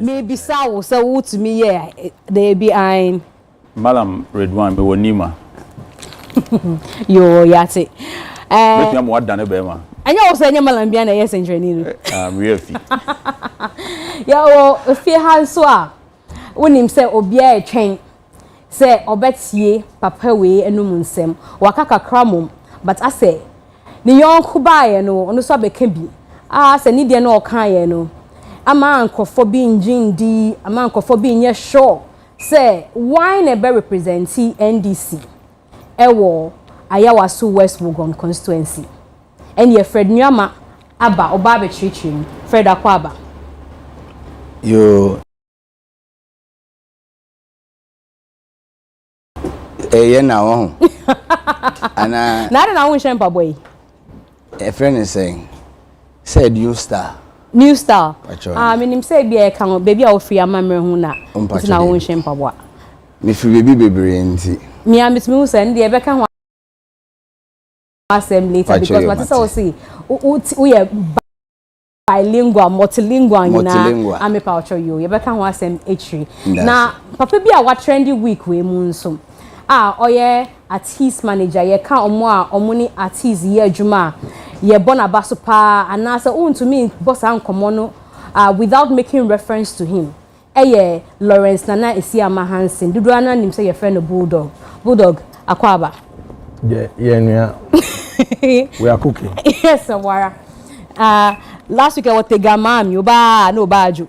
Maybe so to me, yeah, they be ein. Malam Redwan, me Nuamah. Yo, yati. But I'm what done a bema. And you also any malam be na yes engineer. Real. Yeah, well, if you have so, when him say obia etwen, say obetie papa we enum nsem, waka kakra mom, but I say, ni yonko bae no, ono so abeka bi. Ah, say ni de no kan ye no. Ama ankofo bi njindi, ama ankofo bi nye sure. Say why never represent NDC? Ewo Ayawasu West Wugon constituency. And ye Fred Nuamah aba oba be chichim Fred akwaba. Yo na wo. Ana na won shempa boy. A friend is saying said new star. New star. Menim say bia kan baby a ofri amamre hu na. Na won shempa boa. Me fi baby bebre nti. Me amitimi hu say ndie be kan ho assembly later because what I say we are bilingual multilingual na am pa cho you be kan ho asem etri na papa bi a wa trendy week we mu nso oye artist manager ye kan omo ni artist ye adwuma ye bona baso pa anasa to me boss ankomo no without making reference to him Lawrence Nana Isiama Hansen dudu ana nim say your friend Bulldog akwaba yeah we are cooking. Yes, Wara. Last week I was taking mom, you ba no baju.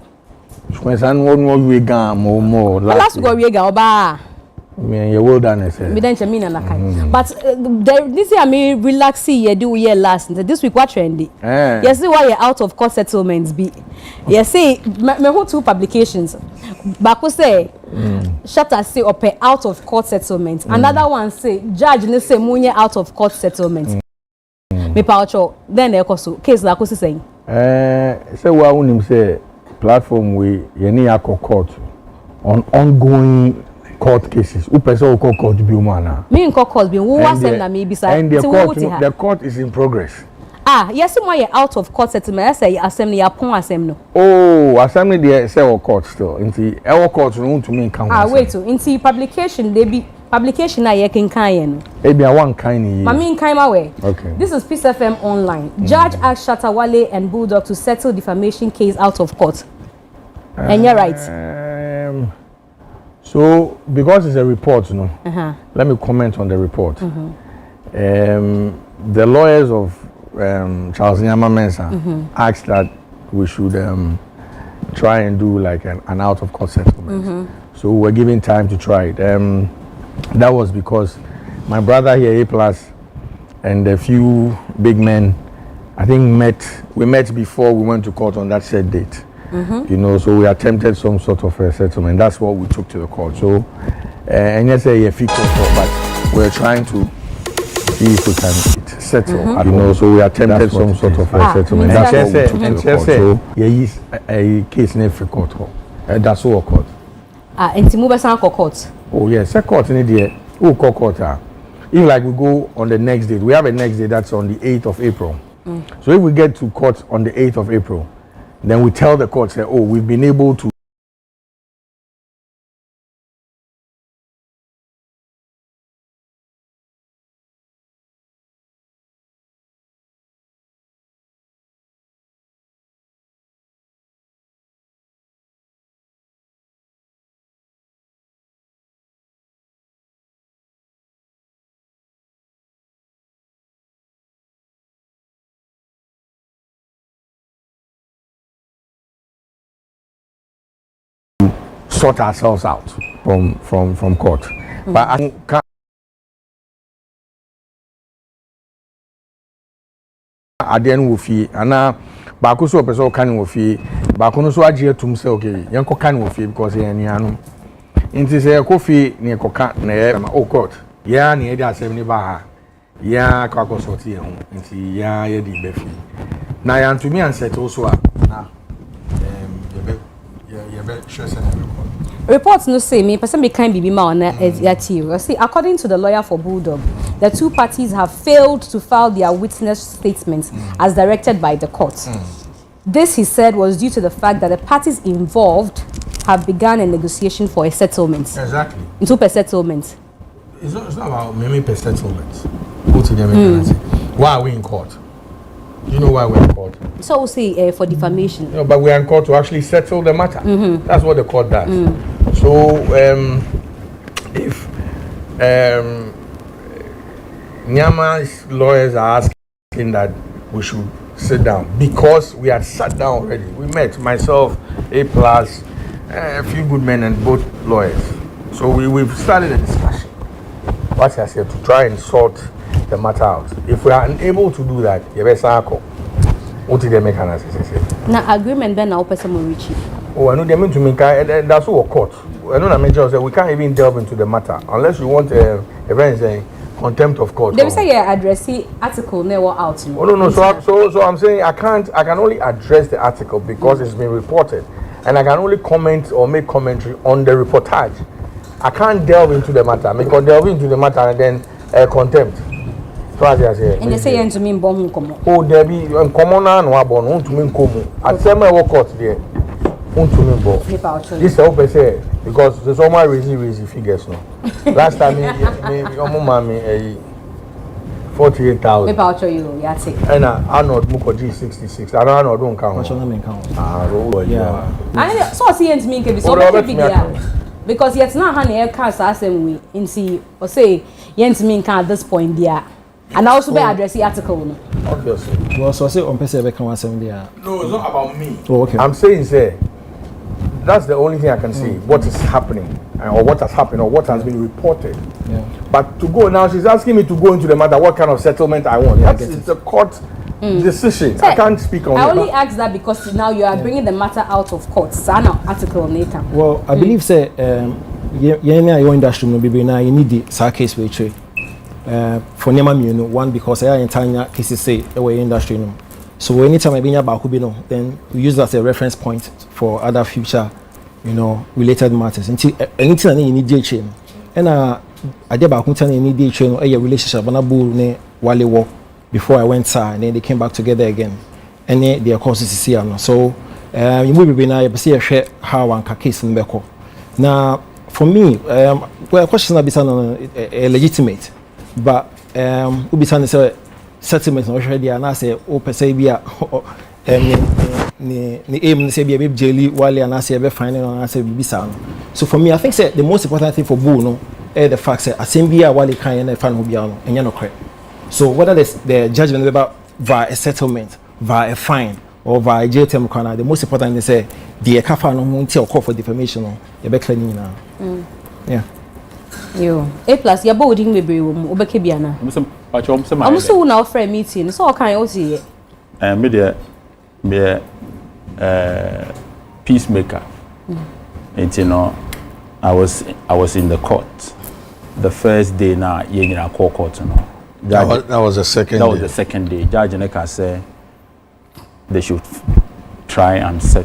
When son won we gam more. Last week we go ba. Me you well done say. Me then me na kai. But this year me relax ye do year last. This week what trendy. Yes, see why you out of court settlements be. Yes, see me hold two publications. Bako say Shatter say open out of court settlement. Another one say judge ne say munye out of court settlement. Me paucho then e koso case la kosi say. Say wa unim say platform we ye ni akọ court on ongoing court cases. Who person will call court bi umana? Me in court bi wo wasem na me bisa. And the court is in progress. Yes, my out of court settlement. I say assembly upon assembly. Oh, assembly there say our court still. Into our court no to me count. Wait to into publication they be publication na ye can no. E be one kind. Ma mean kind my way. Okay. This is Peace FM online. Judge asked Shatawale and Bulldog to settle defamation case out of court. And you're right. So because it's a report, let me comment on the report. The lawyers of Charles Nyama Mensah asked that we should try and do like an out of court settlement. So we're giving time to try it. That was because my brother here, A+, and a few big men, I think we met before we went to court on that set date. You know, so we attempted some sort of a settlement. That's what we took to the court. So, and yes, a fee court, but we're trying to see if we can settle. You know, so we attempted some sort of a settlement. That's what we took to the court. So, yeah, is a case in every court. That's all court. And to move us on court. Oh yes, a court in the who call court. Even like we go on the next date. We have a next day that's on the 8th of April. So if we get to court on the 8th of April, then we tell the court, say, oh, we've been able to sort ourselves out from court. But I can't aden wo fie ana ba ko so person kan wo fie ba ko no so agye atum say okay yen ko kan wo fie because yen nianu nti say ko fie ne ko ka na ye ma court ya ne ye di asem ni ba ha ya ka ko so tie ho nti ya ye di be fie na ya ntumi ansettle so a na ye be sure say Reports no say me person be kind bibi ma on that you see according to the lawyer for Bulldog the two parties have failed to file their witness statements as directed by the court. This, he said, was due to the fact that the parties involved have begun a negotiation for a settlement. Exactly. Into a settlement. It's not about maybe per settlements. Why are we in court? Do you know why we're in court? So we'll say for defamation. No, but we're in court to actually settle the matter. That's what the court does. So if Nuamah's lawyers are asking that we should sit down because we had sat down already. We met, myself, A+, a few good men and both lawyers. So we've started a discussion. What I said, to try and sort the matter out. If we are unable to do that, you better call. What did they make an assessment? Now agreement then now person will reach it. Oh, I know they mean to make that's what court. I know that major said we can't even delve into the matter unless you want a very saying contempt of court. They will say yeah, address the article never out. Oh no. So I'm saying I can only address the article because it's been reported, and I can only comment or make commentary on the reportage. I can't delve into the matter. I can delve into the matter and then contempt. So as I say. And they say to me bomb komo. Oh, there be common no abon to me komo. At some court there. To me bo. This is what I say because there's so much crazy figures now. Last time me mommy 48,000. Maybe I'll show you. Yati. And Arnold Mukoji 66. I don't know don't count. Yeah. I so see into me can be so big because yet now honey air cars are same way in see or say yent me can at this point there. And also be address the article no. Obviously. Well, so say on person be can say there. No, it's not about me. Oh, okay. I'm saying say that's the only thing I can see. What is happening or what has happened or what has been reported. Yeah. But to go now, she's asking me to go into the matter what kind of settlement I want. It's a court decision. I can't speak on it. I only ask that because now you are bringing the matter out of court. Sana article later. Well, I believe say your industry no be now you need the case we trade. For Nuamah, one because I entire cases say away industry no. So anytime I bring about no, then we use that as a reference point for other future, related matters. Until anything you need chain. And I did about you need chain or a relationship when I bull ne wale walk before I went and then they came back together again. And then their causes is here. So you will be now you see a share how one case in Beko. Now for me, well question is legitimate. But we be saying settlement no hwede ya na say o pese bia ni aim say bia be jelly wale na say be fine na say bibisa no. So for me I think say the most important thing for bull no the fact say asem bia wale kan na fa no bia no enye no kre. So whether the judgment about via a settlement, via a fine or via jail term corner, the most important thing say the kafa no ho nti call for defamation no e be clean na. Yeah. Yo, A+ your boarding we be obeke bia na. I'm so now for a meeting. So can you see? Me peacemaker. And I was in the court. The first day now, court no. That was the second. That was the second day. Judge Neka said they should try and set